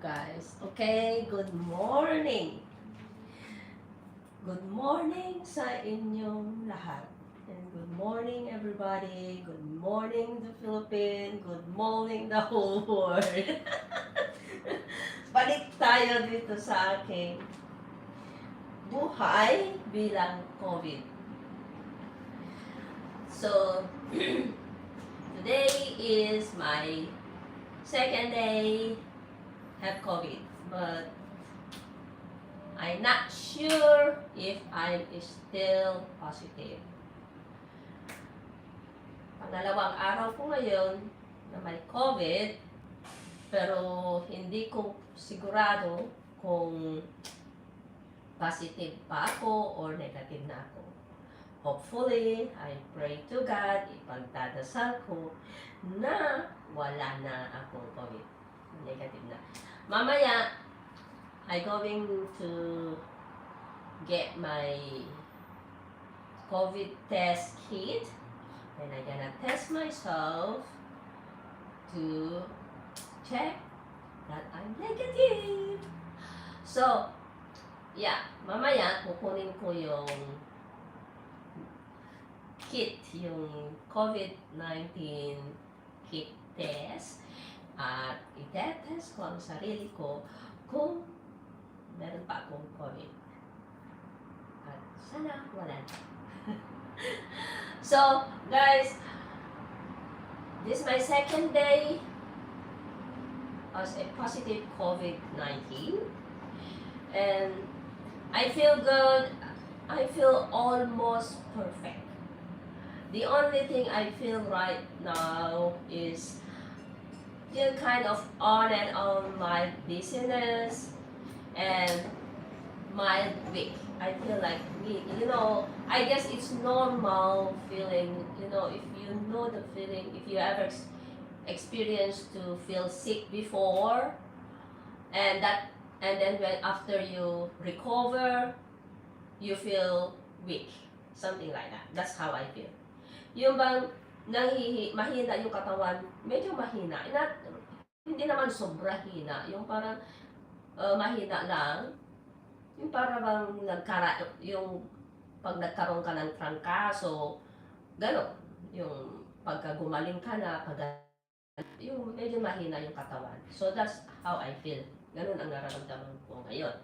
guys. Okay, good morning. Good morning sa inyong lahat. And good morning everybody. Good morning the Philippines. Good morning the whole world. Balik tayo dito sa aking buhay bilang COVID. So, today is my second day have COVID, but I'm not sure if I'm still positive. Pangalawang araw ko ngayon na may COVID, pero hindi ko sigurado kung positive pa ako or negative na ako. Hopefully, I pray to God, ipagdadasal ko na wala na akong COVID. Negative na. Mamaya, I going to get my COVID test kit and I gonna test myself to check that I'm negative. So, yeah, mamaya kukunin ko yung kit, yung COVID-19 kit test at itetest ko ang sarili ko kung meron pa akong COVID. At sana wala na. So, guys, this is my second day as a positive COVID-19 and I feel good. I feel almost perfect. The only thing I feel right now is still kind of on and on mild dizziness and mild weak. I feel like I guess it's normal feeling, if you know the feeling, if you ever experienced to feel sick before and then when after you recover, you feel weak. Something like that. That's how I feel. Yung bang mahina yung katawan, medyo mahina. Hindi naman sobra hina. Yung parang mahina lang. Yung parang yung pag nagkaroon ka ng trangkaso, gano'n. Yung pagka gumaling ka na, yung medyo mahina yung katawan. So that's how I feel. Ganun ang nararamdaman ko ngayon.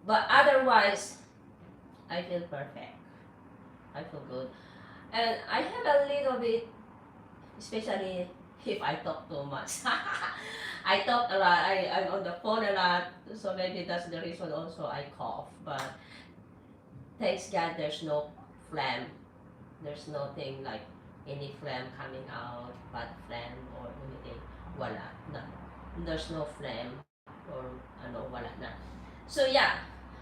But otherwise, I feel perfect. I feel good. And I have a little bit, especially if I talk too much. I talk a lot, I'm on the phone a lot, so maybe that's the reason also I cough. But thanks God there's no phlegm. There's nothing like any phlegm coming out, bad phlegm or anything. Wala na. There's no phlegm or wala na. So yeah,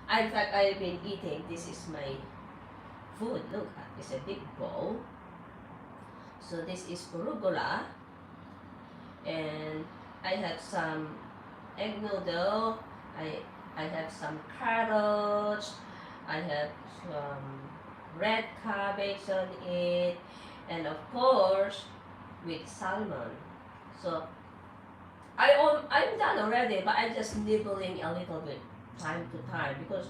in fact I've been eating, this is my food. Look, it's a big bowl. So this is arugula, and I have some egg noodle. I have some carrots. I have some red cabbage on it, and of course with salmon. So I'm done already, but I'm just nibbling a little bit time to time because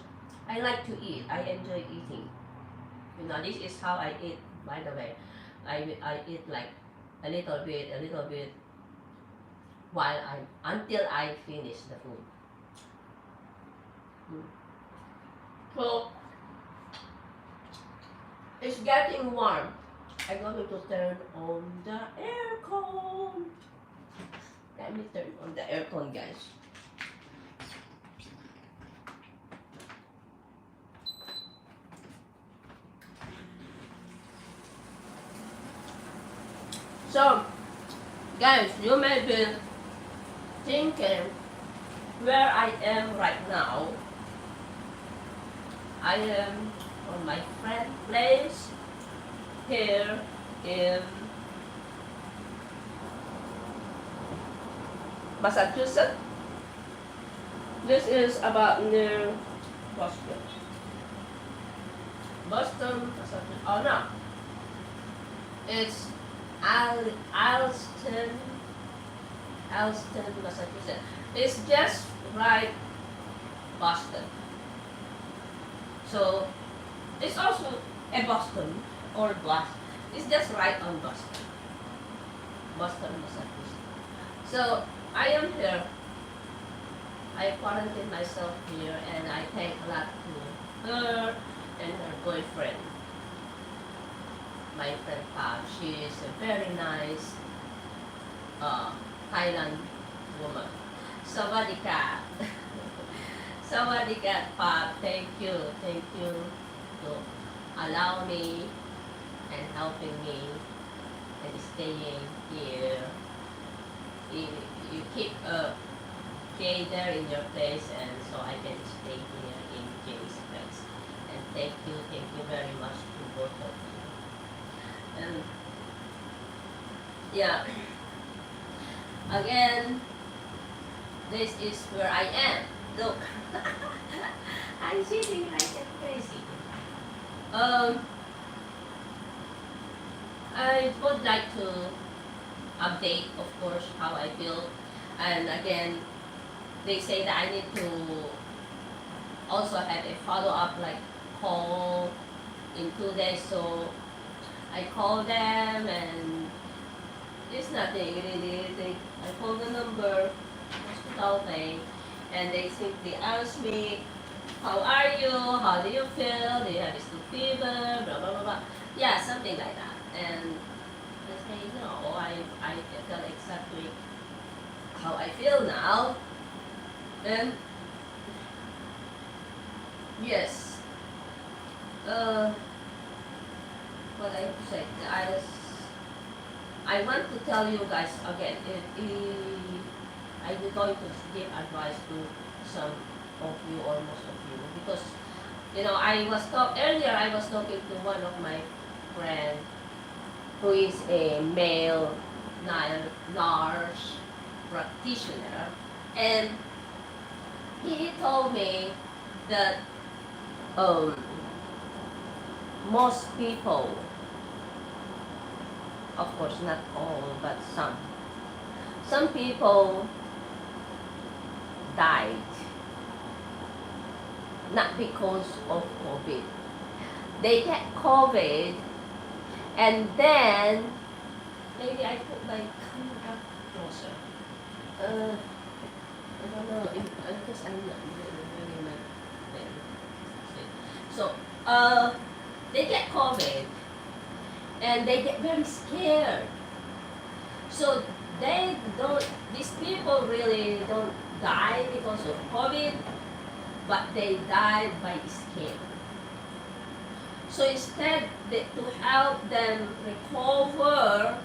I like to eat. I enjoy eating. This is how I eat, by the way. I eat like a little bit until I finish the food. So it's getting warm. I'm going to turn on the aircon. Let me turn on the aircon, guys. So, guys, you may be thinking where I am right now. I am on my friend's place here in Massachusetts. This is about near Boston. Massachusetts. Oh no. It's Alston, Allston, Massachusetts. It's just right Boston. So it's also a Boston or Boston. It's just right on Boston. Boston, Massachusetts. So I am here. I quarantined myself here, and I thank a lot to her and her boyfriend, my friend Pam. She is a very nice Thailand woman. Sawadika. Sawadika, Pam. Thank you to allow me and helping me and staying here. You keep there in your place, and so I can stay here in Jay's place. And thank you very much to both of you. And yeah, again, this is where I am. Look, I'm sitting like a crazy. I would like to update, of course, how I feel. And again, they say that I need to also have a follow-up, like call in 2 days. So I call them, and it's nothing really. I call the number, hospital thing, and they simply ask me, how are you? How do you feel? Do you have still fever? Blah, blah, blah, blah. Yeah, something like that. And I say, no, I feel exactly how I feel now. And yes, what I have to say, I want to tell you guys again, I'm going to give advice to some of you or most of you, because earlier I was talking to one of my friends who is a male nurse practitioner, and he told me that most people, of course not all, but some people died not because of COVID. They get COVID, and then maybe I put my camera closer. I don't know, because I'm not really my friend. So, they get COVID, and they get very scared. So these people really don't die because of COVID, but they died by scare. So instead to help them recover,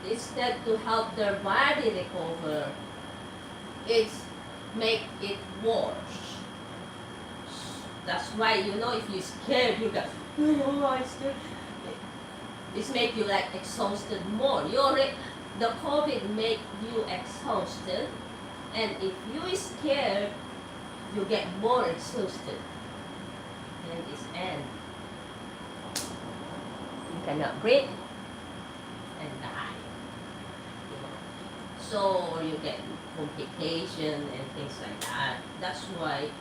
instead to help their body recover, it's make it worse. That's why, if you're scared, you go, oh, I'm scared. It's make you like exhausted more. The COVID make you exhausted, and if you scared, you get more exhausted, and it's end. You cannot breathe and die. So you get complication and things like that. That's why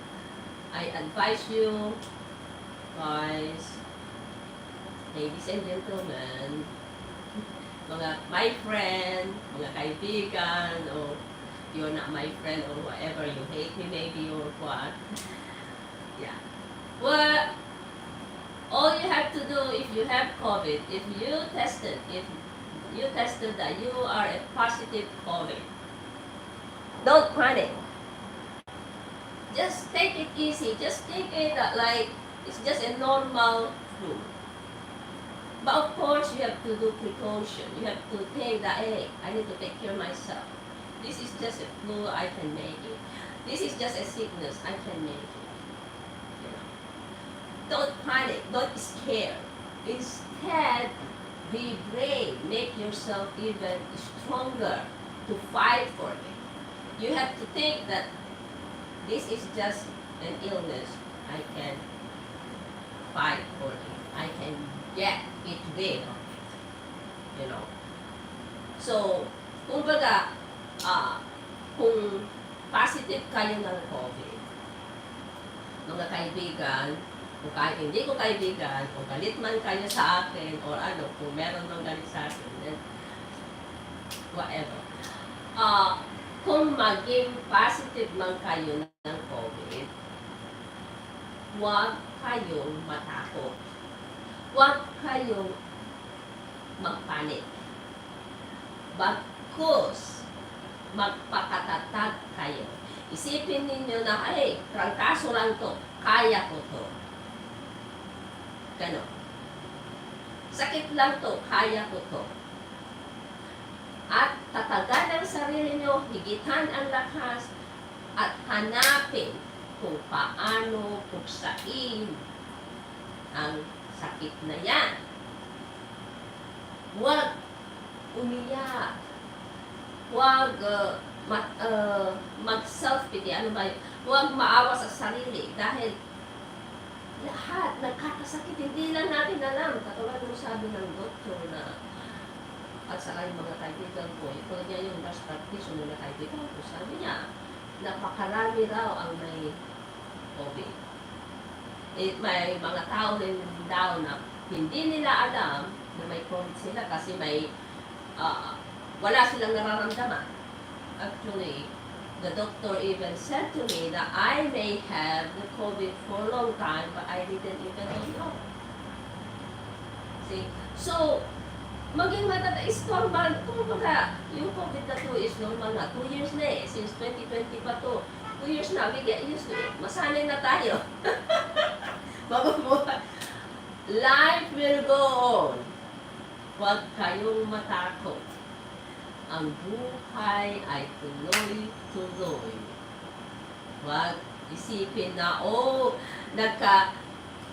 I advise you guys, ladies and gentlemen, my friend, mga kaibigan, or you're not my friend or whatever, you hate me maybe or what. Yeah. Well, all you have to do if you have COVID, if you tested that you are a positive COVID, don't panic. Just take it easy. Just take it like it's just a normal flu. But of course, you have to do precaution. You have to think that, hey, I need to take care of myself. This is just a flu, I can make it. This is just a sickness, I can make it. Don't panic, don't scare. Instead, be brave. Make yourself even stronger to fight for it. You have to think that this is just an illness. I can fight for it. I can get it rid of it. So, kumbaga, ah, kung positive kayo ng COVID, mga kaibigan, kung kahit hindi ko kaibigan, kung galit man kayo sa akin, or ano, kung meron mang galit sa akin, then whatever. Kung maging positive man kayo ng COVID, huwag kayong matakot. Huwag kayong magpanik. Bagkus, magpakatatag kayo. Isipin ninyo na, ay, trangkaso lang to, kaya ko to. Ganon. Sakit lang to, kaya ko to. At tatagan ang sarili nyo, higitan ang lakas, at hanapin kung paano puksain ang sakit na yan. Huwag umiyak. Huwag mag-self-pity. Ano ba yun? Huwag maawa sa sarili dahil lahat nagkakasakit. Hindi lang natin alam. Katulad mo sabi ng doktor na at saka yung mga kaibigan ko, ito niya yung last practitioner na kaibigan ko. Sabi niya, napakarami raw ang may COVID. May mga tao rin daw na hindi nila alam na may COVID sila kasi may wala silang nararamdaman. Actually, the doctor even said to me that I may have the COVID for a long time but I didn't even know. See? So, maging is normal. Kumbaga, yung COVID na to is normal na. 2 years na eh. Since 2020 pa to. 2 years na, we get used to it. Masanay na tayo. Mabubuhay. Life will go on. Huwag kayong matakot. Ang buhay ay tuloy-tuloy. Huwag isipin na,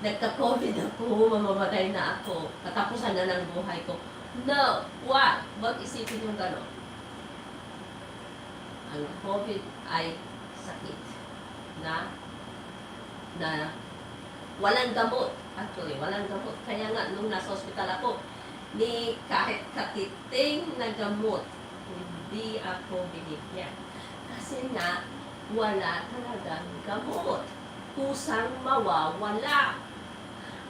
nagka-COVID ako, mamamatay na ako, katapusan na ng buhay ko. No, huwag isipin yung gano'n. Ang COVID ay sakit na walang gamot. Actually, walang gamot. Kaya nga, nung nasa hospital ako, kahit katiting na gamot, hindi ako binigyan. Kasi nga, wala talagang gamot. Kusang mawawala.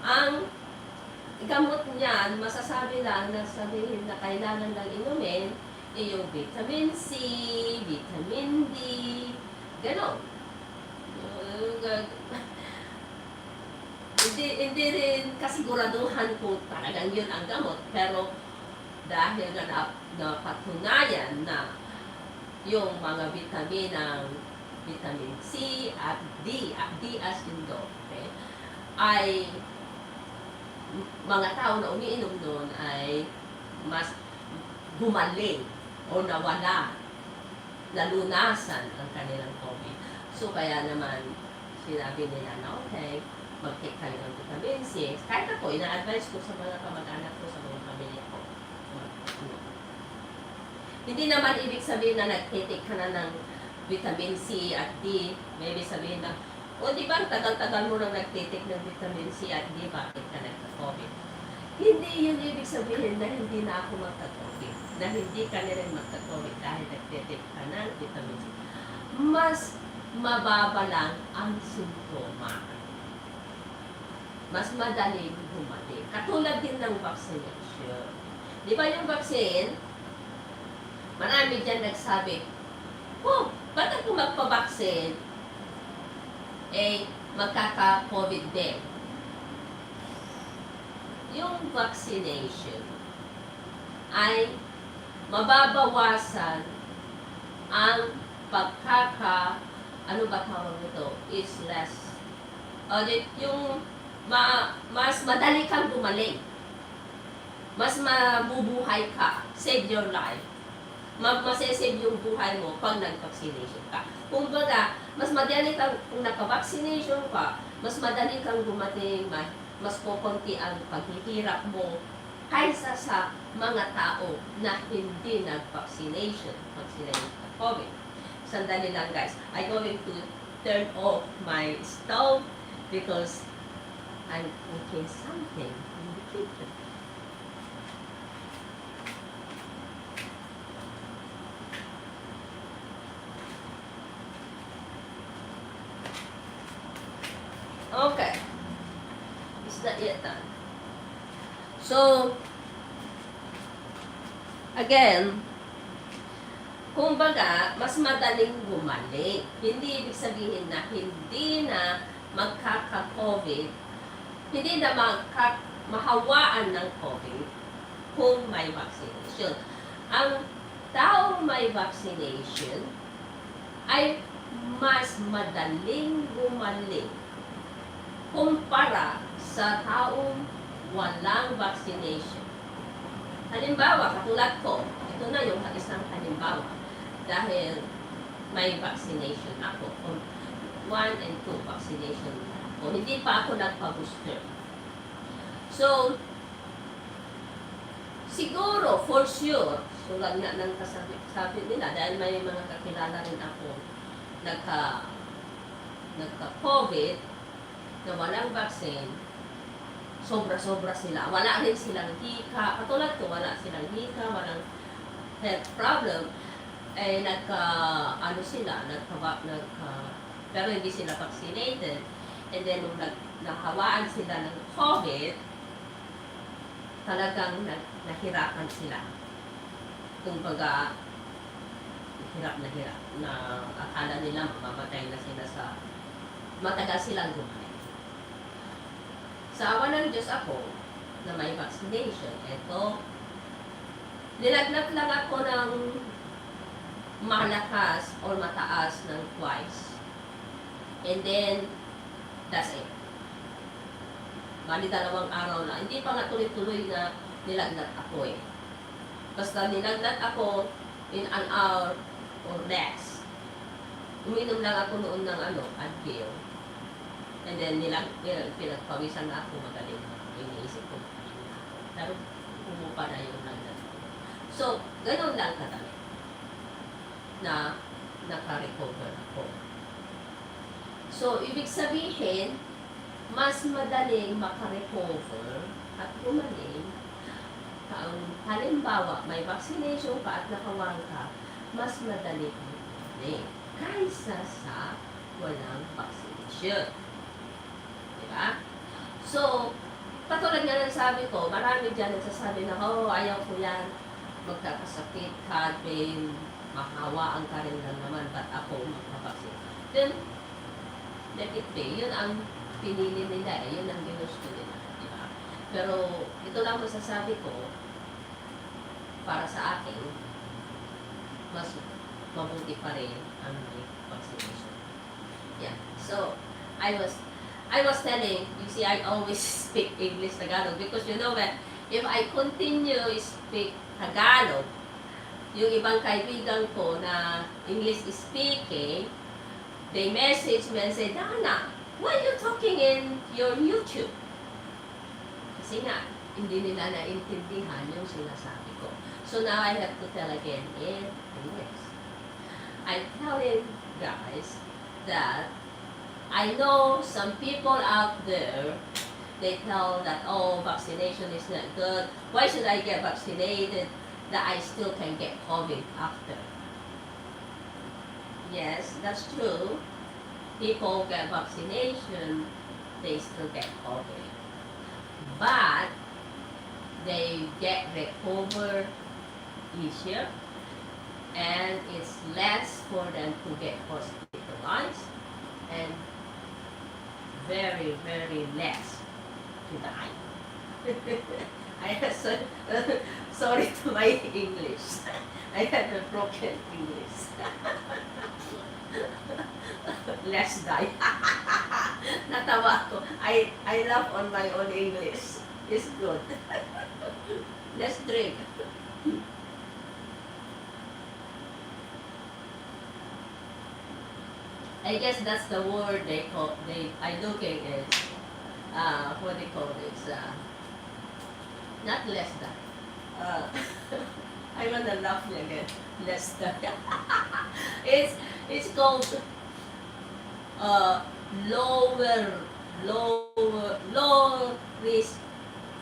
Ang gamot niyan, masasabi lang na sabihin na kailangan lang inumin, yung vitamin C, vitamin D, gano'n. Hindi rin kasiguraduhan kung talagang yun ang gamot, pero dahil na napatunayan na yung mga vitamin ng vitamin C at D as in dog, okay, ay mga tao na umiinom doon ay mas gumaling o nawala, nalunasan ang kanilang COVID. So kaya naman sinabi nila na okay, mag-take kayo ng vitamin C. Kahit ako, ina-advise ko sa mga kamag-anak ko, sa mga pamilya ko. Hindi naman ibig sabihin na nag-take ka na ng vitamin C at D. Maybe sabihin na, di ba tagal-tagal mo nang nag-take ng vitamin C at D, bakit ka nagka-COVID? Hindi yun ibig sabihin na hindi na ako magka-COVID. Na hindi ka na rin magka-COVID dahil nag-take ka ng vitamin C. Mas mababa lang ang simptoma. Mas madaling bumalik. Katulad din ng vaccination. Di ba yung vaccine, marami dyan nagsabi, ba't ako magpa-vaccine? Magkaka-COVID din. Yung vaccination ay mababawasan ang ano ba tawag nito? Is less. Yung mas madali kang gumaling. Mas mabubuhay ka. Save your life. Masasave yung buhay mo pag nag-vaccination ka. Kung baga, mas madali kang, kung naka-vaccination ka, mas madali kang gumaling, mas kukunti ang paghihirap mo kaysa sa mga tao na hindi nag-vaccination. Vaccination sa COVID. Sandali lang guys. I'm going to turn off my stove because I'm cooking something in the kitchen. not yet done. So, again, kumbaga, mas madaling gumaling. Hindi ibig sabihin na hindi na magkaka-COVID, hindi na mahawaan ng COVID kung may vaccination. Ang taong may vaccination ay mas madaling gumaling kumpara sa taong walang vaccination. Halimbawa, katulad ko, ito na yung isang halimbawa. Dahil may vaccination ako. 1 and 2 vaccination ako. Hindi pa ako nagpa-booster. So, siguro, for sure, tulad nga ng kasabi nila, dahil may mga kakilala rin ako nagka-COVID, na walang vaccine, sobra-sobra sila. Wala rin silang hika. Katulad ko, wala silang hika, walang health problem. Eh, pero hindi sila vaccinated. And then, nung nahawaan sila ng COVID, talagang nahirapan sila. Kumbaga, hirap na akala nila mamamatay na sila matagal silang gumaling. Sa awa ng Diyos ako, na may vaccination, eto, nilagnat lang ako ng malakas or mataas ng twice. And then, that's it. Bali 2 araw na. Hindi pa nga tuloy-tuloy na nilagnat ako eh. Basta nilagnat ako in an hour or less. Uminom lang ako noon ng Advil. And then pinagpawisan na ako magaling. Iniisip ko. Pero pumupa na yung lagnat ko. So, ganun lang kadami na naka-recover ako. So, ibig sabihin, mas madaling maka-recover at gumaling. Halimbawa, may vaccination ka at nakawang ka, mas madali kang gumaling kaysa sa walang vaccination. Diba? So, katulad nga ng sabi ko, marami dyan nagsasabi na, ayaw ko yan, magkakasakit, pain, mahawaan ka rin lang naman, ba't ako magpapaksin? Then, let it be. Yun ang pinili nila, yun ang ginusto nila. Diba? Pero, ito lang masasabi ko, para sa akin, mas mabuti pa rin ang vaccination. Yeah. So, I was telling, you see, I always speak English Tagalog because you know that if I continue speak Tagalog, yung ibang kaibigan ko na English speaking, they message me and say, Dana, why are you talking in your YouTube? Kasi nga, hindi nila naintindihan yung sinasabi ko. So now I have to tell again in English. I'm telling guys that I know some people out there, they tell that, vaccination is not good. Why should I get vaccinated that I still can get COVID after? Yes, that's true. People get vaccination, they still get COVID. But they get recover easier and it's less for them to get hospitalized and very, very less to die. Sorry to my English. I have a broken English. Less die. Natawa ko. I laugh on my own English. It's good. Let's drink. I guess that's the word I looking is, what they call this, not less than. I'm gonna laugh again. Less than. It's called low risk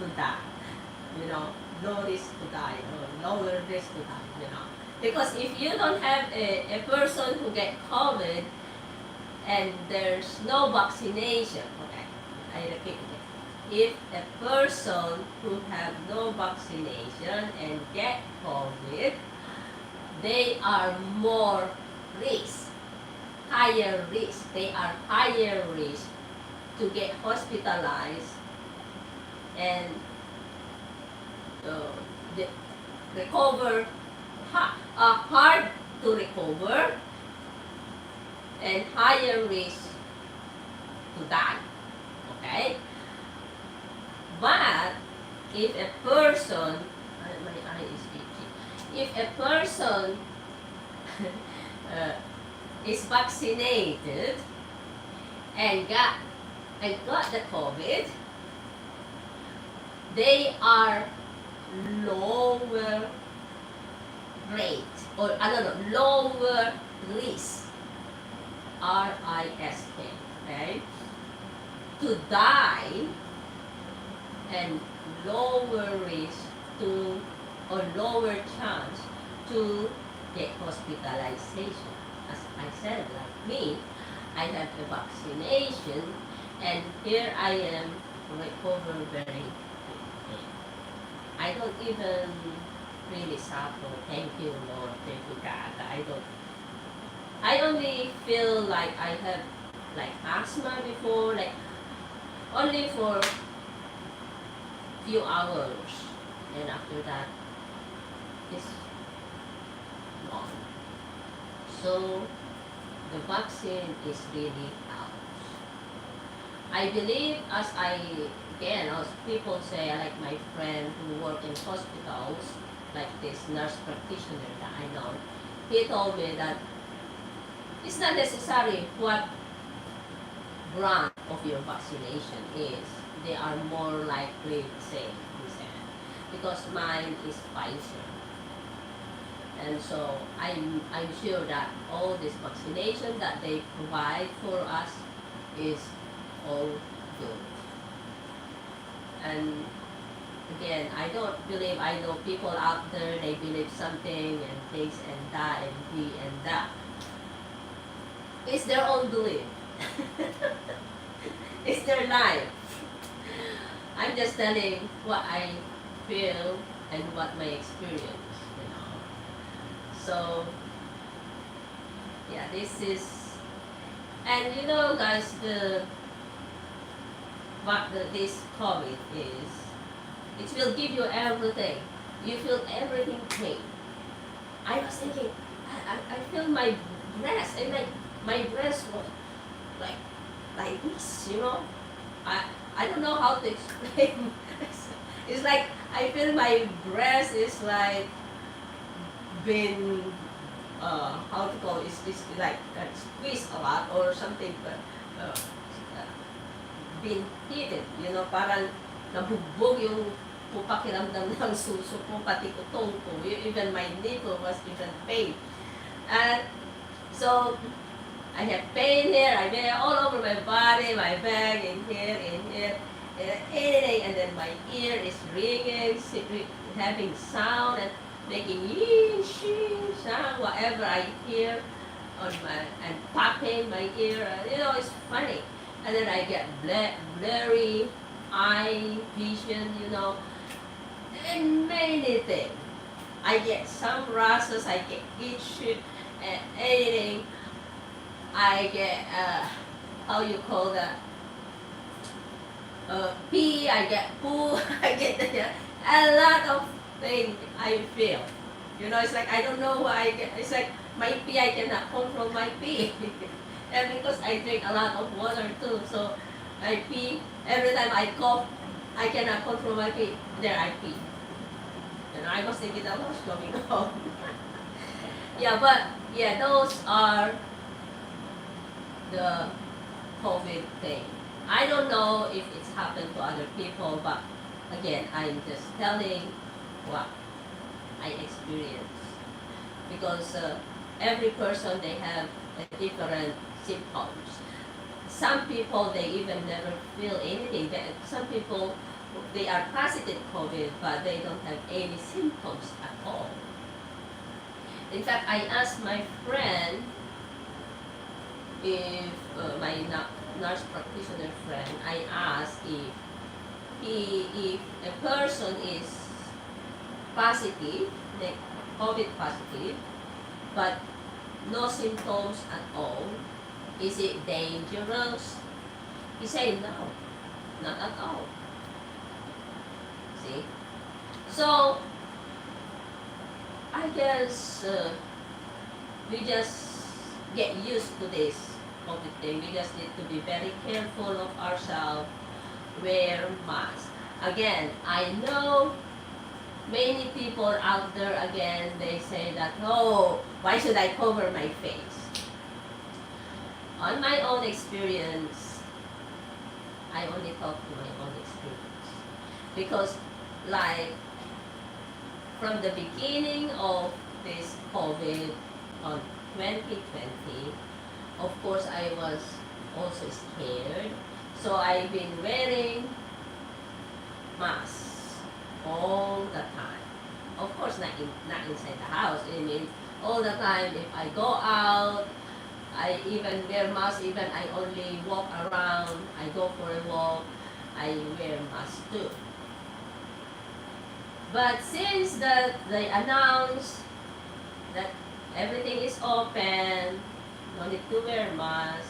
to die. You know, low risk to die or lower risk to die. You know, because if you don't have a person who get COVID and there's no vaccination, okay, I repeat again. if a person who have no vaccination and get COVID, they are more risk, higher risk. They are higher risk to get hospitalized and the recover, hard to recover and higher risk to die. Okay? But if a person, my eye is itchy. If a person is vaccinated and got the COVID, they are lower rate or lower risk, risk, okay, to die and lower risk to or lower chance to get hospitalization. As I said, like me, I have a vaccination and here I am recover very quickly. I don't even really suffer. Thank you, Lord. Thank you, God. I only feel like I have like asthma before, like only for few hours, and after that, it's gone. So the vaccine is really helps. I believe, as people say, like my friend who work in hospitals, like this nurse practitioner that I know, he told me that it's not necessary what brand of your vaccination is. They are more likely the same, he said, because mine is Pfizer. And so I'm sure that all this vaccination that they provide for us is all good. And again, I don't believe, I know people out there, they believe something and this and that and that. It's their own belief. It's their life. I'm just telling what I feel and what my experience, So, yeah, this is, and guys, this COVID is, it will give you everything. You feel everything pain. I was thinking, I feel my breast, and like my breast was like this, I don't know how to explain. It's like I feel my breast is like been how to call it, it's like squeezed a lot or something, but been heated, parang nabugbog yung pakiramdam ng suso ko, pati utong ko, even my nipple was even pain. And so I have pain here, I have all over my body, my back, in here, and anything, and then my ear is ringing, having sound, and making yee, shee, sound, whatever I hear on and popping my ear, it's funny. And then I get blurry eye vision, and many things. I get some rashes, I get itchy, and anything. I get, how you call that, pee, I get poo, I get a lot of things I feel. It's like, I don't know why I get, it's like, my pee, I cannot control my pee. And because I drink a lot of water too, so I pee, every time I cough, I cannot control my pee, there I pee. I was thinking that was going on. Yeah, but, yeah, those are the COVID thing. I don't know if it's happened to other people, but again, I'm just telling what I experienced. Because every person, they have a different symptoms. Some people, they even never feel anything. Some people, they are positive COVID, but they don't have any symptoms at all. In fact, I asked my friend, if my nurse practitioner friend, I asked if if a person is positive, like COVID positive, but no symptoms at all, is it dangerous? He said no, not at all. See? So, I guess we just get used to this COVID thing. We just need to be very careful of ourselves, wear masks. Again, I know many people out there, again, they say that, oh, why should I cover my face? On my own experience, I only talk to my own experience. Because, like, from the beginning of this COVID on 2020, of course, I was also scared. So I've been wearing masks all the time. Of course, not inside the house. I mean, all the time. If I go out, I even wear mask. Even I only walk around, I go for a walk, I wear mask too. But since they announced that everything is open, no need to wear mask,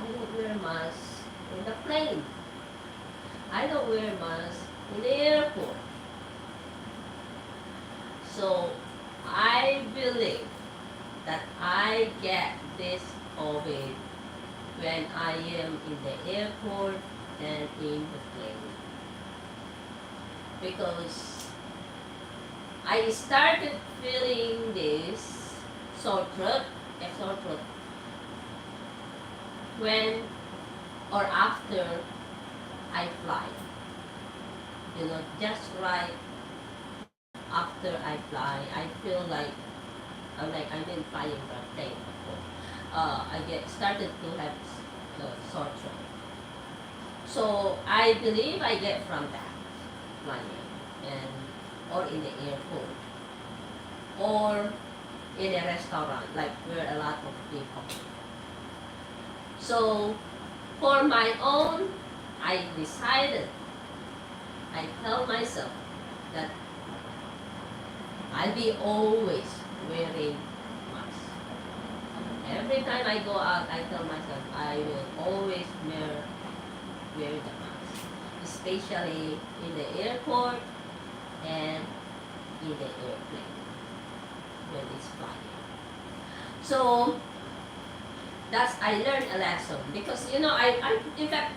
I don't wear mask in the plane. I don't wear mask in the airport. So I believe that I get this COVID when I am in the airport and in the plane. Because I started feeling this sore throat, when or after I fly. You know, just right after I fly, I feel like I'm in flying plane before. I started to have sore throat. So I believe I get from that flying, and or in the airport, or in a restaurant, like where a lot of people. So for my own, I decided, I tell myself that I'll be always wearing mask. Every time I go out, I tell myself I will always wear the mask, especially in the airport and in the airplane when it's flying. So that's, I learned a lesson, because you know, I in fact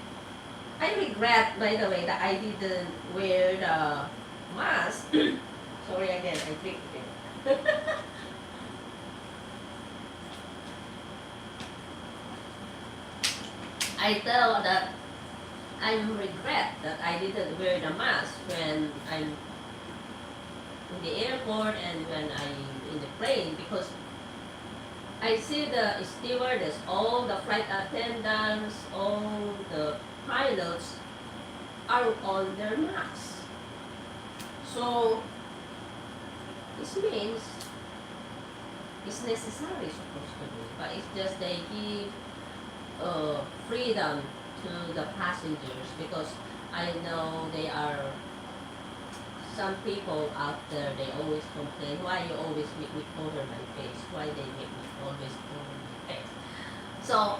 I regret, by the way, that I didn't wear the mask. Sorry again, I drink it. I tell that I regret that I didn't wear the mask when I'm in the airport and when I'm in the plane, because I see the stewardess, all the flight attendants, all the pilots are on their masks. So this means it's necessary, supposed to be, but it's just they give freedom to the passengers, because I know they are some people out there, they always complain, why you always make me cover my face, why they make me always cover my face. So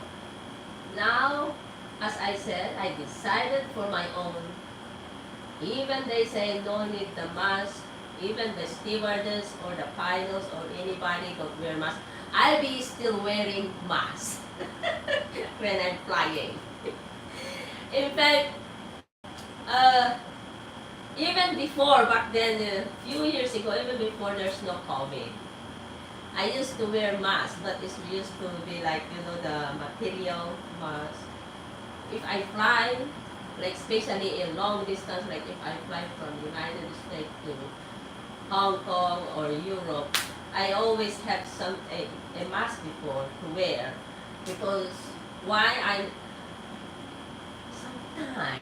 now, as I said, I decided for my own. Even they say no need the mask, even the stewardess or the pilots or anybody don't wear mask, I'll be still wearing mask when I'm flying. In fact, even before, back then, a few years ago, even before there's no COVID, I used to wear mask, but it used to be like, you know, the material mask. If I fly, like especially in long distance, like if I fly from United States to Hong Kong or Europe, I always have a mask before to wear, because why sometimes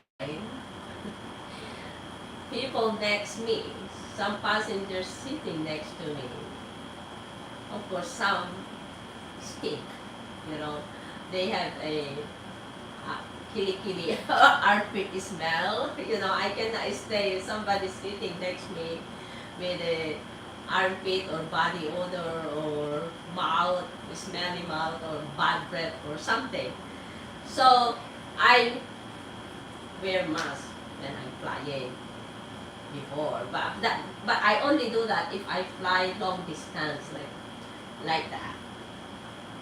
people next me, some passengers sitting next to me, of course some sick, you know, they have a kilikili armpit smell. You know, I cannot stay if somebody sitting next me with a armpit or body odor or mouth, smelly mouth or bad breath or something. So I wear mask when I'm flying before, but I only do that if I fly long distance like that.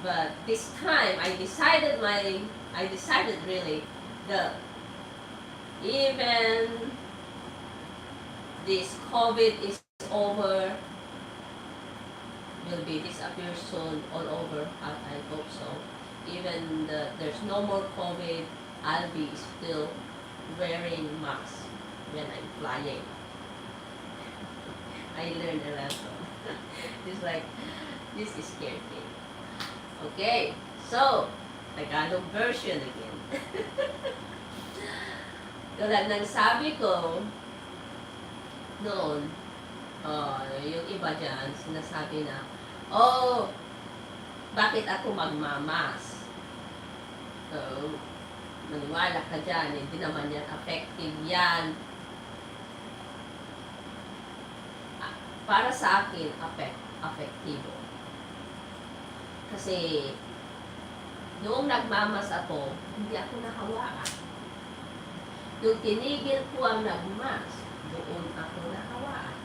But this time I decided really that even this COVID is over, will be disappear soon all over. I hope so. Even there's no more COVID, I'll be still wearing mask when I'm flying. I learned a lesson. It's like, this is scared me. Okay, so, Tagalog version again. Tulad ng sabi ko, noon, yung iba dyan, sinasabi na, oh, bakit ako magmamas? So, maniwala ka dyan, hindi naman yan effective yan. Para sa akin, apektibo. Kasi, noong nagmamas ako, hindi ako nahawaan. Yung tinigil ko ang nagmas, doon ako nahawaan.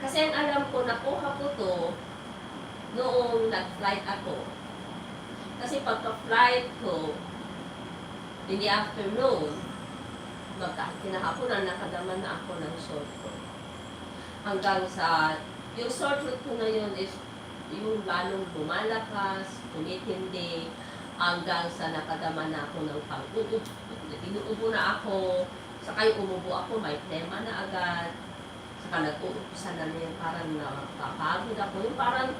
Kasi ang alam ko, nakuha ko to noong nag-flight ako. Kasi pagka-flight ko, in the afternoon, kinahaponan, nakadaman na ako ng short coat. Hanggang sa, yung short coat ko na yun is, yung lalong lumalakas, tumitindi, hanggang sa nakadaman na ako ng pag-uub. Inuubo na ako, saka yung umubo ako, may plema na agad. Saka nag-uumpisa na niya, parang nakapagod ako. Yung parang,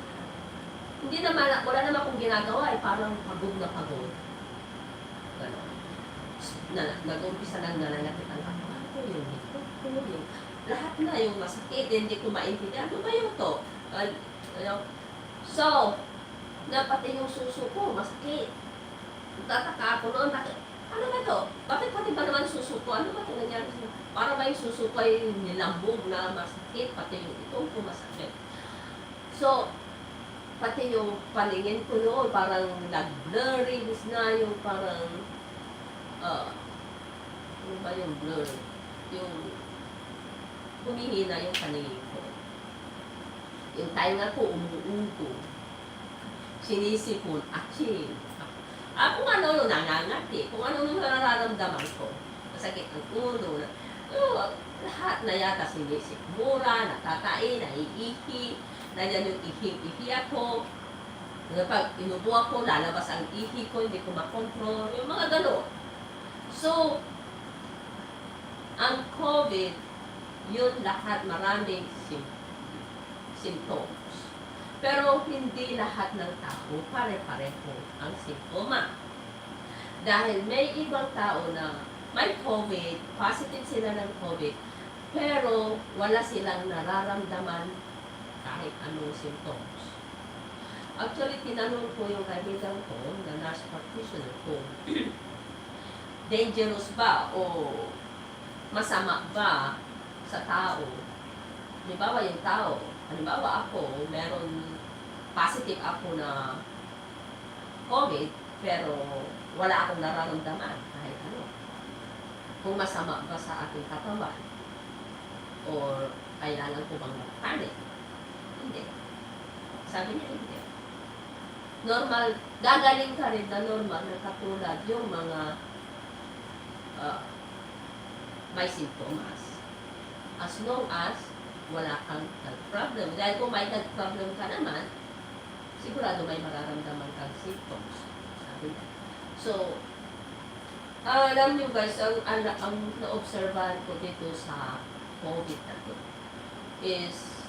hindi naman, wala naman akong ginagawa, parang pagod na pagod. Gano'n. Nag-uumpisa lang nananakit ang katawan ko, yung likod ko, yung lahat na, yung masakit, hindi ko maintindihan. Ano ba yung to? So, pati yung suso ko, masakit. Tataka ako noon, ano ba to? Bakit pati ba naman suso ko? Ano ba ito nangyari? Para ba yung suso ko ay nilambog na masakit, pati yung itong ko masakit. So, pati yung paningin ko noon, parang nag-blurry na yung parang, ano ba yung blur? Yung humihina yung paningin ko. Yung tainga ko umuugo. Sinisipon, aching. Kung ano yung nangangati, kung ano yung nararamdaman ko. Masakit ang ulo. Lahat na yata sinisikmura, natatain, naiihi. Nandiyan yung ihi ako. Pag inubo ako, lalabas ang ihi ko, hindi ko makontrol. Yung mga gano'n. So, ang COVID, yun lahat maraming symptoms. Pero hindi lahat ng tao pare-pareho ang simptoma. Dahil may ibang tao na may COVID, positive sila ng COVID, pero wala silang nararamdaman kahit anong symptoms. Actually, tinanong ko yung kaibigan ko, na nurse practitioner ko, dangerous ba o masama ba sa tao? Halimbawa yung tao, halimbawa ako, meron positive ako na COVID, pero wala akong nararamdaman kahit ano. Kung masama ba sa aking katawan, or kailangan ko bang mag-panic? Hindi. Sabi niya, hindi. Normal, gagaling ka rin na normal na katulad yung mga may symptoms. As long as wala kang problem. Dahil kung may problem ka naman, sigurado may mararamdaman kang symptoms. Sabi niya. So, alam nyo guys, ang na-observan ko dito sa COVID na to is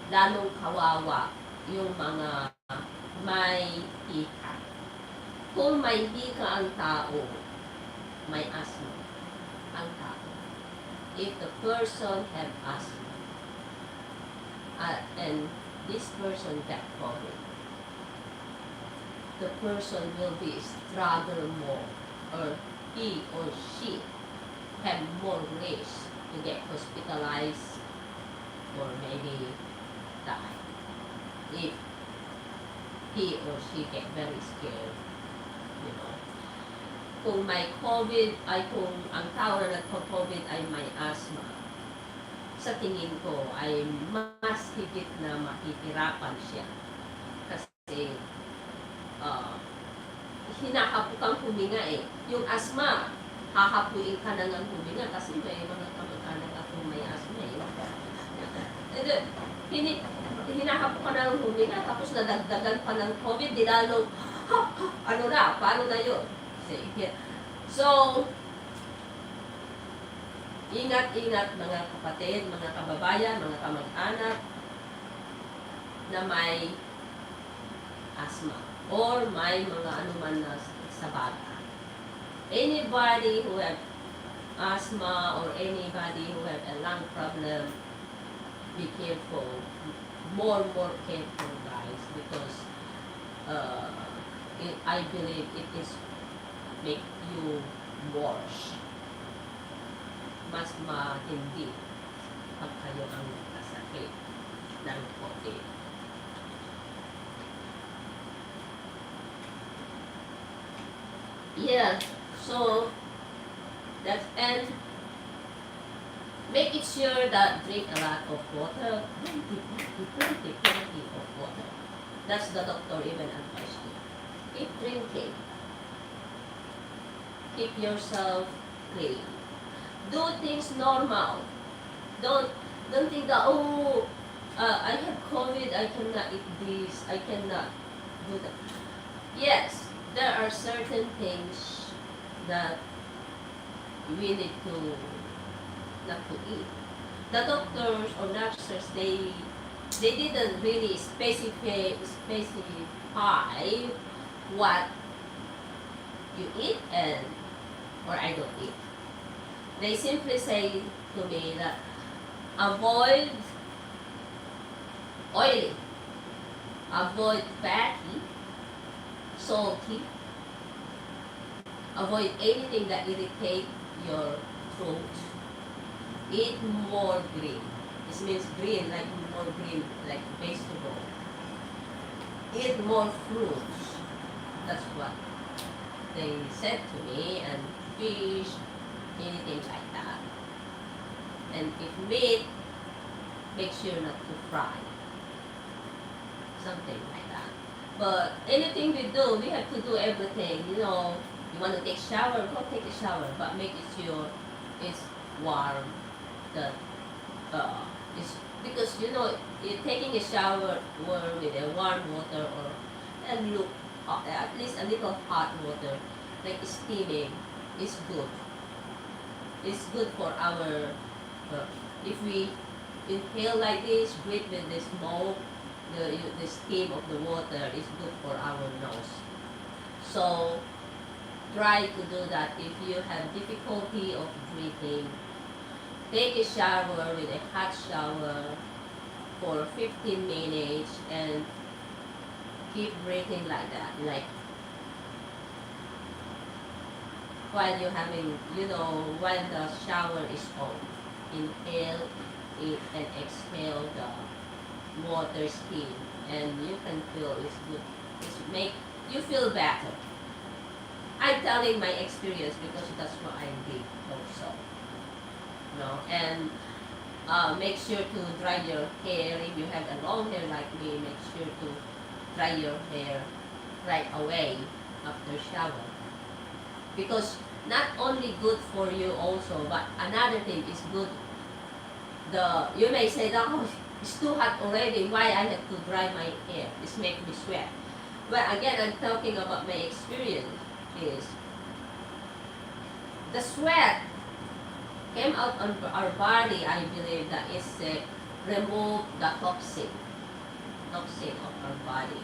lalong kawawa yung mga may hika. Kung may hika ang tao, may asthma ang tao. If the person have asthma, and this person got COVID, the person will be struggle more, or he or she have more risk to get hospitalized or maybe die if he or she get very scared, you know. Kung may COVID ay kung ang tao na nagko-COVID ay may asthma, sa tingin ko ay mas higit na mahihirapan siya kasi hinahapo kang huminga eh. Yung asthma, hahapuin ka na ng huminga kasi may mga kamag-anak akong may asthma eh. Hinahapo ka na ng huminga tapos nadagdagan pa ng COVID, di lalo, ano na, paano na yun? So, ingat-ingat mga kapatid, mga kababayan, mga kamag-anak na may asthma or may mga anuman na sa baga. Anybody who have asthma or anybody who have a lung problem, be careful, more careful guys, because I believe it is make you worse. Mas matindi pag kayo ang nakasakit ng COVID. Yeah, so that's, and make it sure that drink a lot of water, plenty of water. That's the doctor even advised you. Keep drinking. Keep yourself clean. Do things normal. Don't think that I have COVID, I cannot eat this, I cannot do that. Yes, there are certain things that we need to not to eat. The doctors or nurses, they didn't really specify what you eat and or I don't eat. They simply say to me that avoid oily, avoid fatty, salty, avoid anything that irritate your throat. Eat more green. This means green, like more green, like vegetable. Eat more fruits. That's what they said to me, and fish, anything like that. And if meat, make sure not to fry. Something like that. But anything we do, we have to do everything. You know, you want to take shower, go take a shower, but make sure it's warm. It's because you know, taking a shower with a warm water or and look at least a little hot water, like steaming, is good. It's good for our, if we inhale like this, breathe with the smoke, the steam of the water is good for our nose. So try to do that. If you have difficulty of breathing, take a shower with a hot shower for 15 minutes and keep breathing like that, like while you're having, you know, while the shower is on. Inhale it and exhale the water steam, and you can feel it's good. It's make you feel better. I'm telling my experience because that's what I did also. No, and make sure to dry your hair. If you have a long hair like me, make sure to dry your hair right away after shower. Because not only good for you also, but another thing is good. You may say that, oh, it's too hot already, why I have to dry my hair? It's make me sweat. But again, I'm talking about my experience is the sweat came out on our body. I believe that is remove the toxin of our body.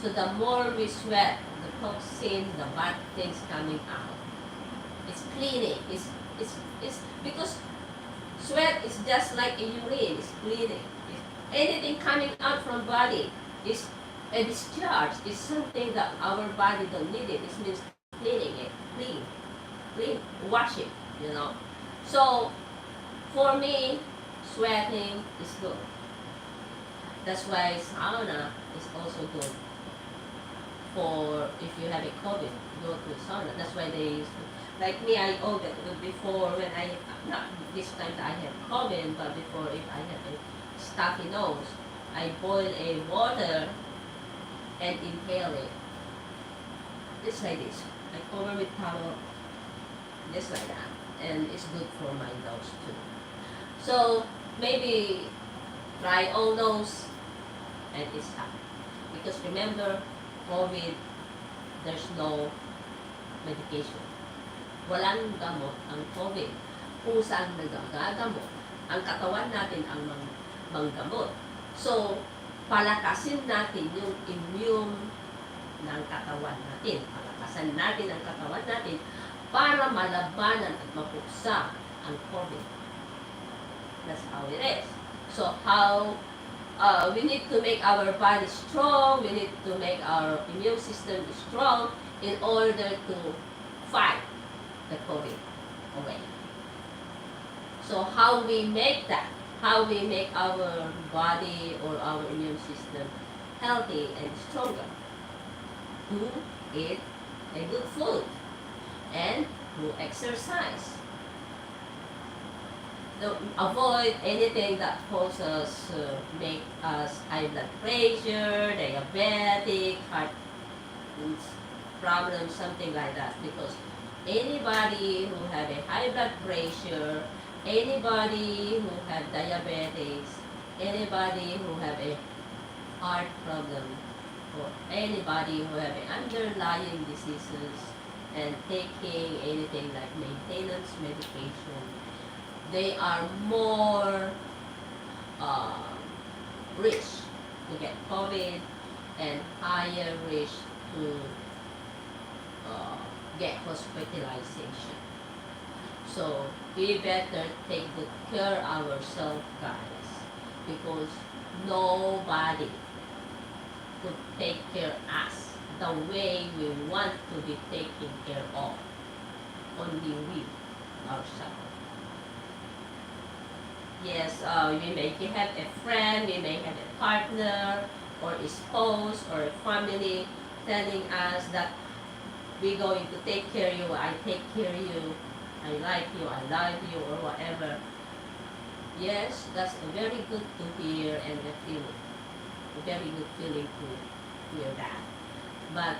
So the more we sweat, the toxin, the bad things coming out. It's cleaning. It's because sweat is just like a urine. It's cleaning. Anything coming out from body is A discharge is something that our body don't need it. It means cleaning it, clean, wash it, you know. So for me, sweating is good. That's why sauna is also good for if you have a COVID, go to sauna. That's why they used to, like me, I always, before when I, not this time that I have COVID, but before if I have a stuffy nose, I boil a water and inhale it. Just like this. I cover with towel, just like that. And it's good for my nose too. So maybe try all those and it's happy. Because remember, COVID, there's no medication. Walang gamot ang COVID. Kung saan nagagamot, ang katawan natin ang manggamot. So, palakasin natin yung immune ng katawan natin. Palakasan natin ang katawan natin para malabanan at mapuksa ang COVID. That's how it is. So, how we need to make our body strong, we need to make our immune system strong in order to fight the COVID away. So how we make that, how we make our body or our immune system healthy and stronger? To eat a good food and to exercise. Avoid anything that causes make us high blood pressure, diabetic, heart problems, something like that. Because anybody who have a high blood pressure, anybody who have diabetes, anybody who have a heart problem, or anybody who have underlying diseases and taking anything like maintenance medication, they are more risk to get COVID and higher risk to get hospitalization. So we better take good care of ourselves, guys, because nobody could take care of us the way we want to be taken care of. Only we ourselves. Yes, we may have a friend, we may have a partner, or a spouse, or a family telling us that we're going to take care of you, I take care of you, I like you, I love you, or whatever. Yes, that's very good to hear and a feeling. A very good feeling to hear that. But,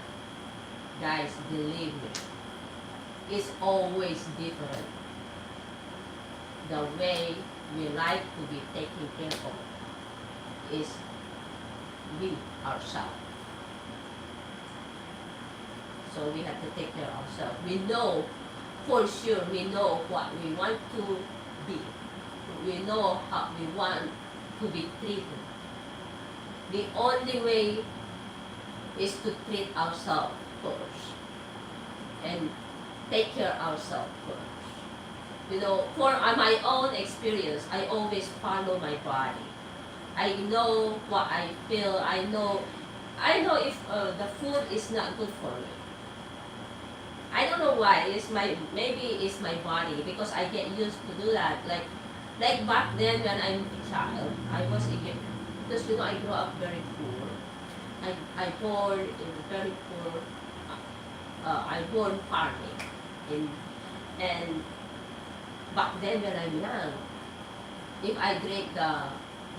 guys, believe me, it's always different. The way we like to be taken care of is we ourselves. So we have to take care of ourselves. We know, for sure, we know what we want to be. We know how we want to be treated. The only way is to treat ourselves first and take care of ourselves first. You know, for my own experience, I always follow my body. I know what I feel. I know if the food is not good for me. I don't know why. Maybe it's my body because I get used to do that. Like back then when I'm a child, I was again because I grew up very poor. I born in very poor. I born farming, and back then when I'm young, if I drink the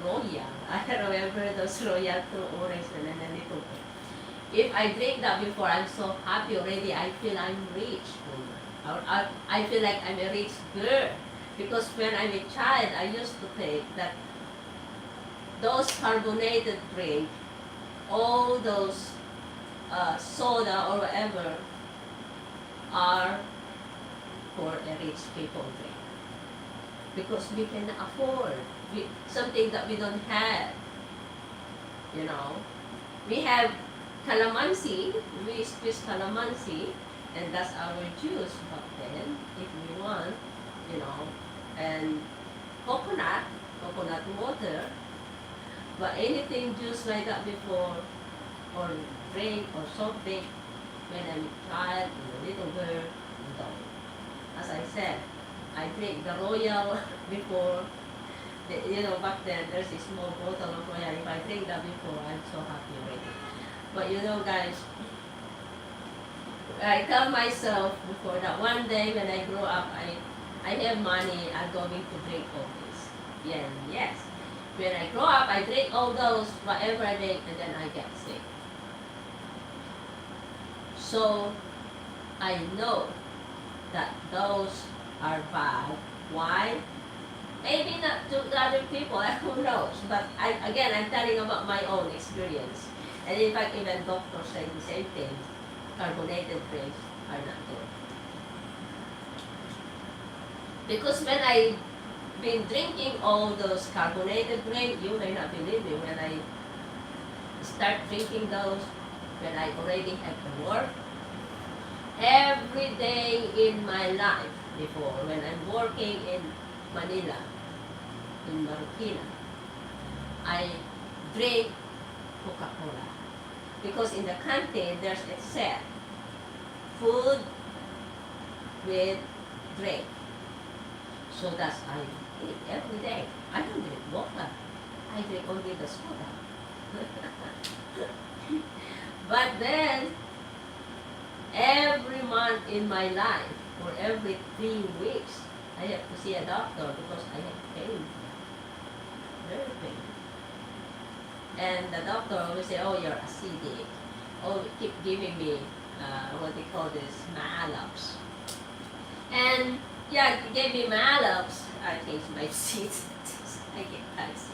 Royal, I remember those Royal 2 orange and then a little bit. If I drink that before, I'm so happy already. I feel I'm rich. I feel like I'm a rich girl. Because when I'm a child, I used to think that those carbonated drink, all those soda or whatever, are for a rich people drink. Because we can afford something that we don't have. You know, we have calamansi, we squeeze calamansi, and that's our juice back then, if we want, you know, and coconut water, but anything juice like that before, or drink or soft drink when I'm a child and a little girl. No. As I said, I drink the Royal before. Back then there's a small bottle of Royal. If I drink that before, I'm so happy already. But guys, I tell myself before that one day when I grow up, I have money, I'm going to drink all this. Yeah, yes. When I grow up, I drink all those, whatever I drink, and then I get sick. So, I know that those are bad. Why? Maybe not to other people, who knows? But I'm telling about my own experience. And in fact, even doctors say the same thing. Carbonated drinks are not good. Because when I've been drinking all those carbonated drinks, you may not believe me, when I start drinking those, when I already have to work, every day in my life before, when I'm working in Manila, in Marikina, I drink Coca-Cola. Because in the canteen, there's a set food with drink. So that's I eat every day. I don't drink water. I drink only the soda. But then, every month in my life, or every 3 weeks, I have to see a doctor because I have pain. Very pain. And the doctor always say, oh, you're acidic. Oh, keep giving me, what they call this, Maalox. And yeah, he gave me Maalox. I changed my seat. I get taxi.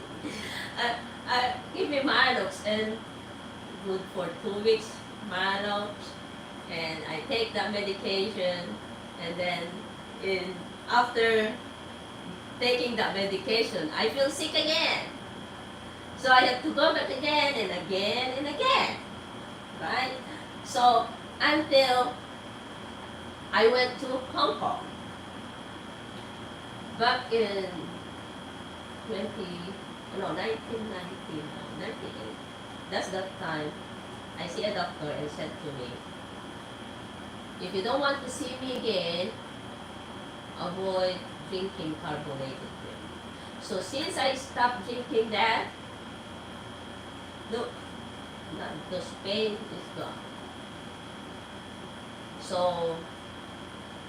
Give me Maalox and good for 2 weeks, Maalox. And I take that medication, and then after taking that medication, I feel sick again. So I have to go back again and again and again, right? So until I went to Hong Kong back in 1998. That's that time I see a doctor and said to me, if you don't want to see me again, avoid drinking carbonated drink. So since I stopped drinking that, look, the pain is gone. So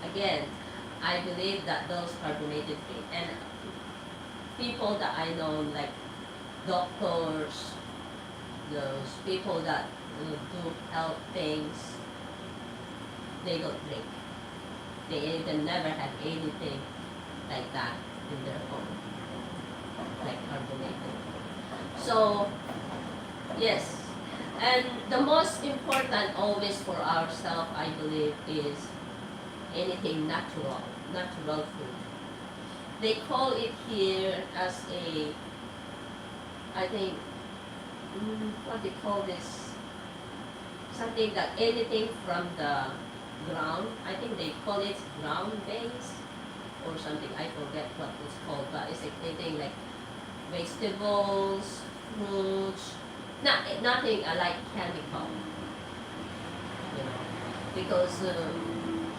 again, I believe that those carbonated drinks, and people that I know, like doctors, those people that do health things, they don't drink. They even never have anything like that in their home, like carbonated. So, yes. And the most important always for ourselves, I believe, is anything natural food. They call it here as I think, what they call this, something that anything from the ground, I think they call it ground based or something, I forget what it's called, but it's anything like vegetables, fruits, nothing like chemical, because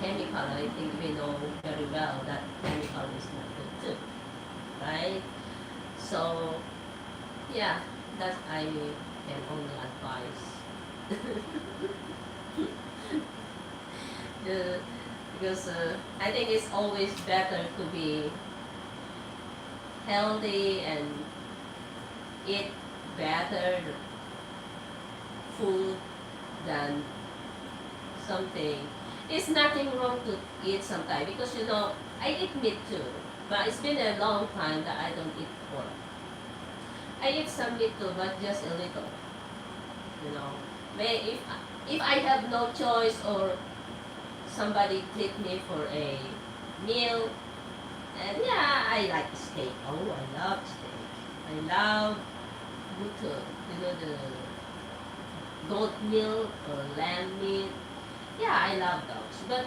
chemical, I think we know very well that chemical is not good too, right? So, yeah, that I can only advise. Because I think it's always better to be healthy and eat better food than something. It's nothing wrong to eat sometimes because I eat meat too, but it's been a long time that I don't eat pork. I eat some meat too, but just a little. If I have no choice or somebody treat me for a meal, and yeah, I like steak. Oh, I love steak. I love butter, the goat milk or lamb meat. Yeah, I love those. But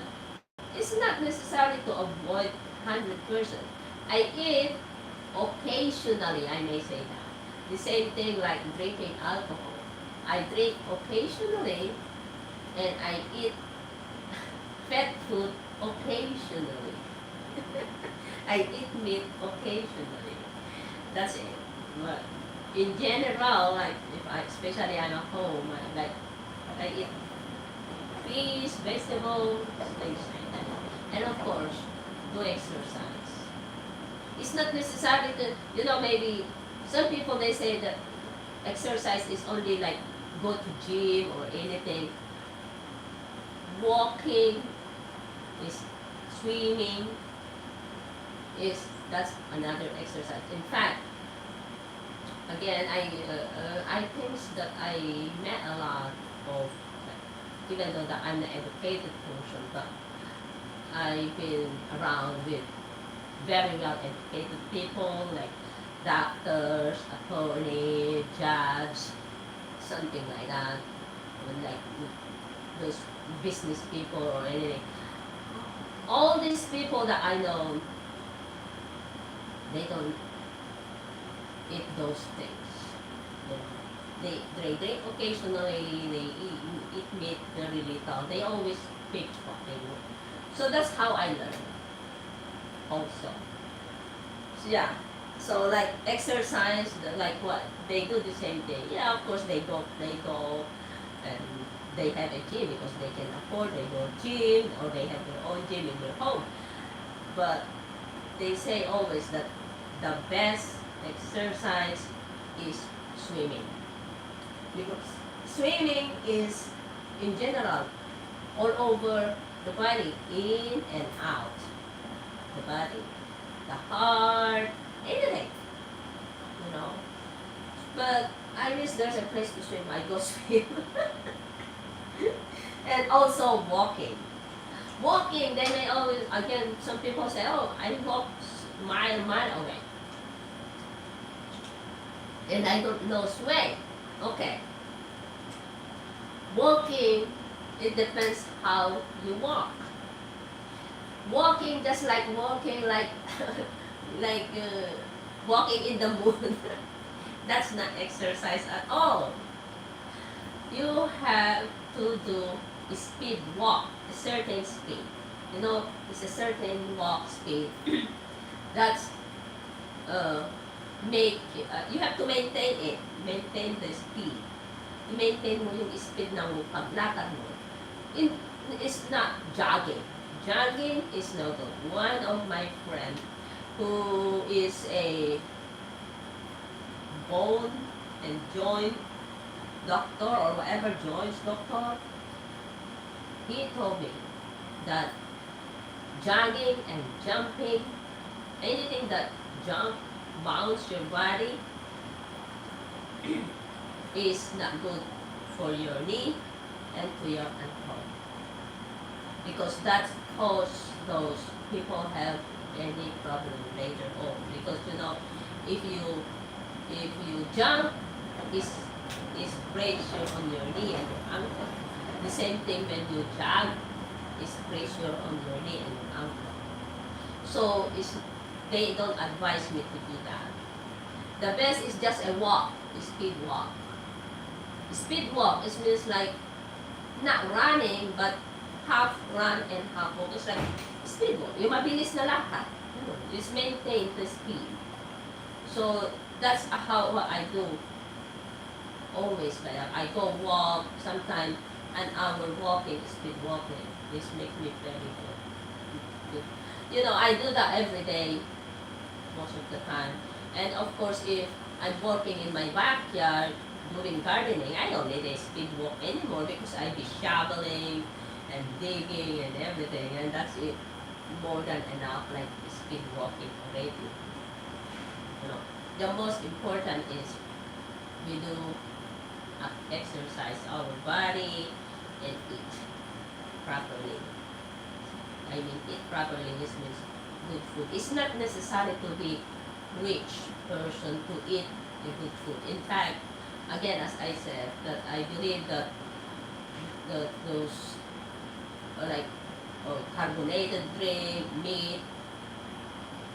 it's not necessary to avoid 100%. I eat occasionally, I may say that. The same thing like drinking alcohol. I drink occasionally, and I eat fat food occasionally. I eat meat occasionally. That's it. But in general, like if I, especially I'm at home, I eat fish, vegetables, things like that. And of course, do exercise. It's not necessary to, maybe some people they say that exercise is only like go to gym or anything. Walking is swimming is that's another exercise. In fact, again, I think that I met a lot of like, even though that I'm an educated person, but I've been around with very well educated people like doctors, attorney, judge, something like that, or like those business people or anything. All these people that I know, they don't eat those things. You know. They drink occasionally, they eat meat very little. They always pick what they want. So that's how I learn also. So yeah. So like exercise, like what they do the same thing. Yeah, of course they go and they have a gym because they can afford. They go gym or they have their own gym in their home. But they say always that the best exercise is swimming because swimming is in general all over the body, in and out the body, the heart, anything, you know. But I wish there's a place to swim. I go swim. And also walking. Walking, they may always, again, some people say, oh, I walk mile away. And I don't know sway. Okay. Walking, it depends how you walk. Walking just like walking like like walking in the moon. That's not exercise at all. You have to do a speed walk, a certain speed. It's a certain walk speed. That's you have to maintain the speed. I-maintain mo yung speed ng paglakad mo. It's not jogging. Jogging is no good. One of my friends who is a bone and joint doctor or whatever joints doctor, he told me that jogging and jumping, anything that bounce your body is not good for your knee and to your ankle because that cause those people have any problem later on because if you jump is pressure on your knee and your ankle. The same thing when you jog is pressure on your knee and your ankle. So they don't advise me to do that. The best is just a walk, a speed walk. Speed walk is means like not running but half run and half walk. It's like speed walk. Yung mabilis na lakad. Just maintain the speed. So that's how I do. Always, but I go walk sometimes an hour walking, speed walking. This makes me very good. I do that every day, most of the time. And of course, if I'm working in my backyard doing gardening, I don't need a speed walk anymore because I be shoveling and digging and everything, and that's it. More than enough, like speed walking already. The most important is we do exercise our body and eat properly. I mean, eat properly means good food. It's not necessary to be rich person to eat a good food. In fact, again, as I said, that I believe that those like carbonated drink, meat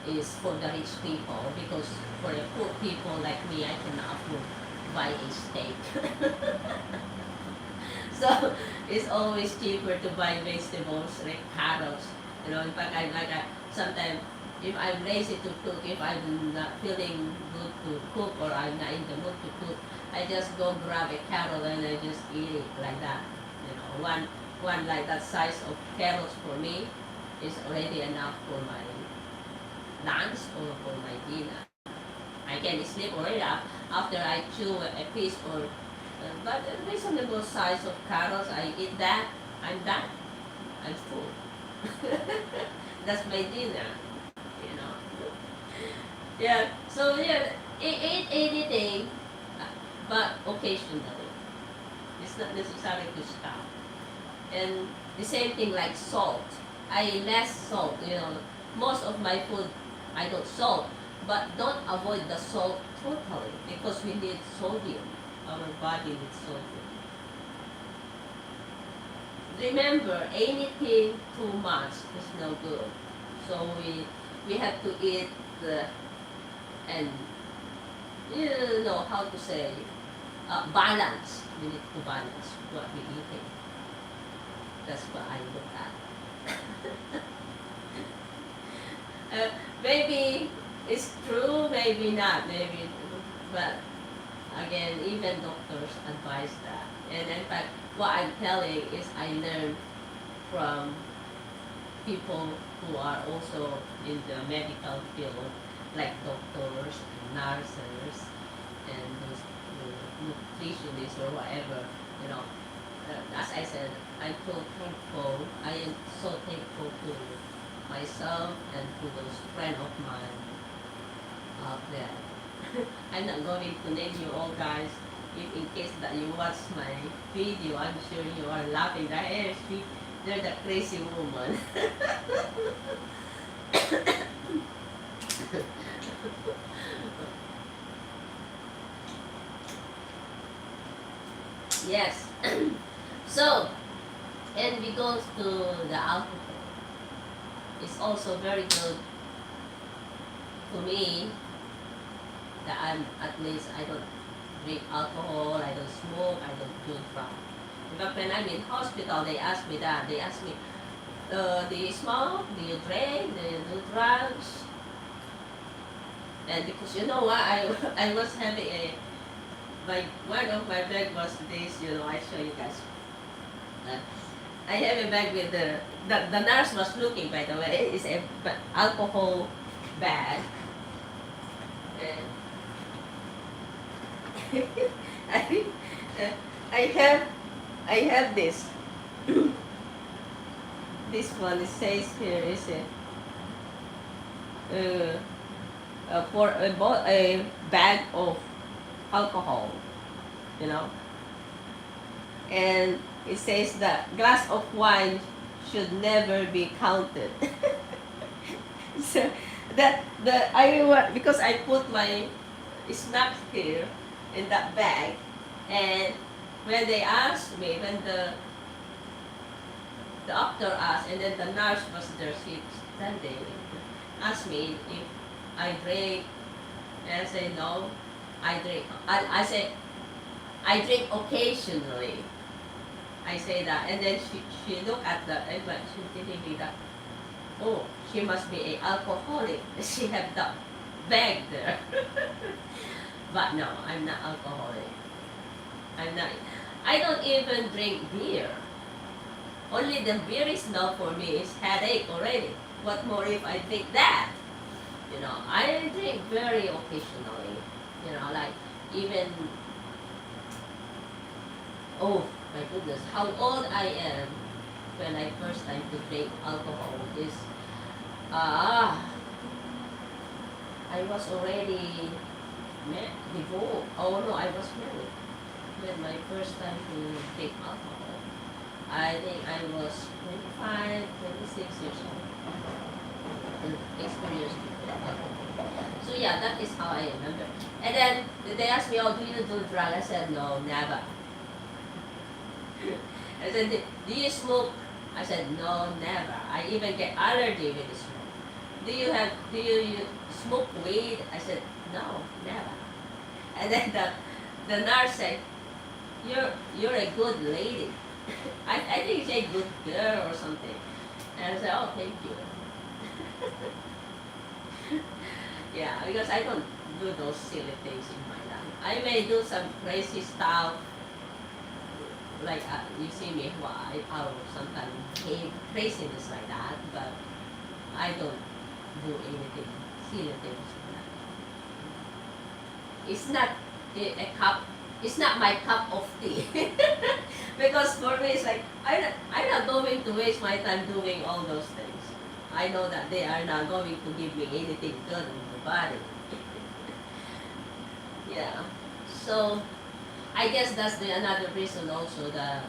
is for the rich people because for the poor people like me, I cannot afford buy a steak. So it's always cheaper to buy vegetables like carrots. You know, in fact, sometimes if I'm lazy to cook, if I'm not feeling good to cook or I'm not in the mood to cook, I just go grab a carrot and I just eat it like that. You know, one like that size of carrots for me is already enough for my lunch or for my dinner. I can sleep already after I chew a piece or but a reasonable size of carrots. I eat that. I'm done. I'm full. That's my dinner. You know. Yeah. So yeah, eat anything, but occasionally. It's not necessary to stop. And the same thing like salt. I less salt. You know, most of my food I don't salt, but don't avoid the salt totally because we need sodium. Our body needs sodium. Remember, anything too much is no good. So we have to eat and you know how to say balance. We need to balance what we eating. That's what I look at. Maybe it's true, maybe not, maybe, but again, even doctors advise that. And in fact, what I'm telling is I learned from people who are also in the medical field, like doctors, and nurses, and those nutritionists or whatever. You know, as I said, I'm so thankful. I am so thankful to myself and to those friends of mine out there. I'm not going to name you all, guys. If in case that you watch my video, I'm sure you are laughing that hey, they're the crazy woman. Yes. So, and we go to the alcohol. It's also very good to me that I'm at least I don't drink alcohol, I don't smoke, I don't do drugs. But when I'm in hospital, they ask me that. They ask me, do you smoke? Do you drink? Do you do drugs? And because you know what, I was having one of my bag was this, you know, I show you guys. I have a bag with the nurse was looking, by the way, it's a alcohol bag. And I, I have this. This one it says here is for a bag of alcohol, you know, and it says that glass of wine should never be counted. So because I put my snacks here in that bag, and when they asked me, when the doctor asked, and then the nurse was there, she standing, asked me if I drink, and I say no, I drink. I say I drink occasionally. I say that, and then she looked at the, and she telling me that, oh, she must be an alcoholic. She have the bag there. But no, I'm not alcoholic. I'm not. I don't even drink beer. Only the beer is now for me is headache already. What more if I drink that? You know, I drink very occasionally. You know, like even, oh my goodness, how old I am when I first time to drink alcohol is, I was already divorced. Oh no, I was married when my first time to drink alcohol. I think I was 25, 26 years old. And experienced alcohol. So yeah, that is how I remember. And then they asked me, oh, do you do drugs? I said, no, never. I said, do you smoke? I said, no, never. I even get allergy with the smoke. Do you smoke weed? I said, no, never. And then the nurse said, you're a good lady. I think it's a good girl or something. And I said, oh, thank you. Yeah, because I don't do those silly things in my life. I may do some crazy stuff, like you see me, I will sometimes behave craziness like that, but I don't do anything silly things like that. It's not a cup. It's not my cup of tea. Because for me, it's like I'm not going to waste my time doing all those things. I know that they are not going to give me anything good in the body. Yeah. So I guess that's another reason also that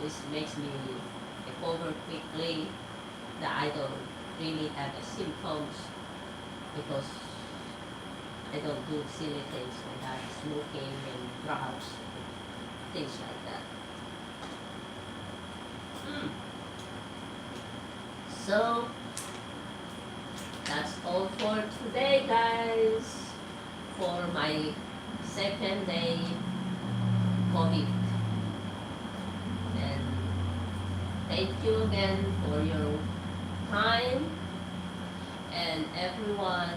it makes me recover quickly, that I don't really have the symptoms, because I don't do silly things like that, smoking and drugs, things like that. So that's all for today, guys, for my second day COVID. And thank you again for your time, and everyone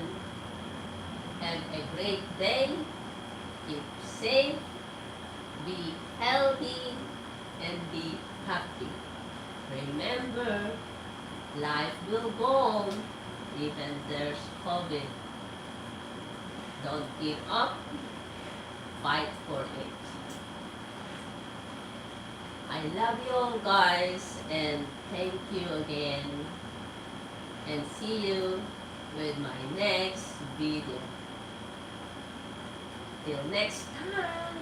have a great day. Keep safe, be healthy, and be happy. Remember, life will go on even there's COVID. Don't give up, fight for it. I love you all, guys, and thank you again, and see you with my next video. Till next time.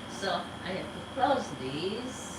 So I have to close this.